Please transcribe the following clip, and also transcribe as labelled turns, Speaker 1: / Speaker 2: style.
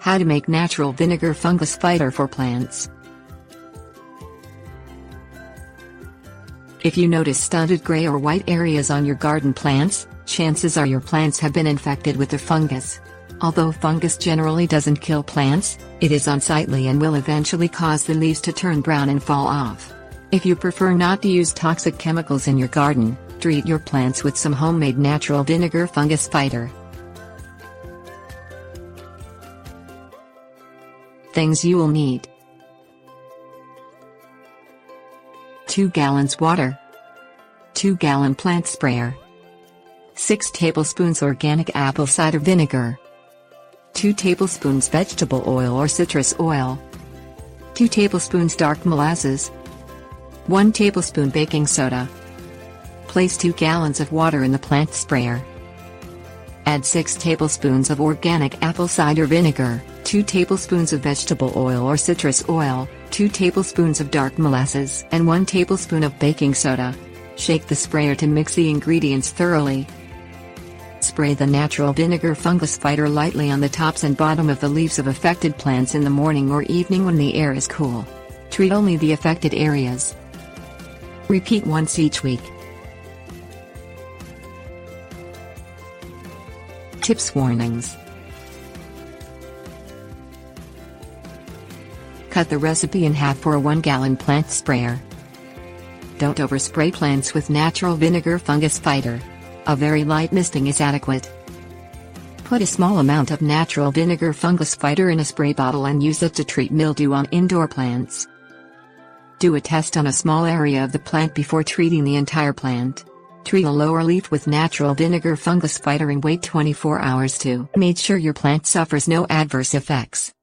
Speaker 1: How to make natural vinegar fungus fighter for plants. If you notice stunted gray or white areas on your garden plants, chances are your plants have been infected with the fungus. Although fungus generally doesn't kill plants, it is unsightly and will eventually cause the leaves to turn brown and fall off. If you prefer not to use toxic chemicals in your garden, treat your plants with some homemade natural vinegar fungus fighter. Things you will need: 2 gallons water, 2-gallon plant sprayer, 6 tablespoons organic apple cider vinegar, 2 tablespoons vegetable oil or citrus oil, 2 tablespoons dark molasses, 1 tablespoon baking soda. Place 2 gallons of water in the plant sprayer. Add 6 tablespoons of organic apple cider vinegar, 2 tablespoons of vegetable oil or citrus oil, 2 tablespoons of dark molasses, and 1 tablespoon of baking soda. Shake the sprayer to mix the ingredients thoroughly. Spray the natural vinegar fungus fighter lightly on the tops and bottom of the leaves of affected plants in the morning or evening when the air is cool. Treat only the affected areas. Repeat once each week. Tips warnings. Cut the recipe in half for a 1-gallon plant sprayer. Don't overspray plants with natural vinegar fungus fighter. A very light misting is adequate. Put a small amount of natural vinegar fungus fighter in a spray bottle and use it to treat mildew on indoor plants. Do a test on a small area of the plant before treating the entire plant. Treat a lower leaf with natural vinegar fungus fighter and wait 24 hours to make sure your plant suffers no adverse effects.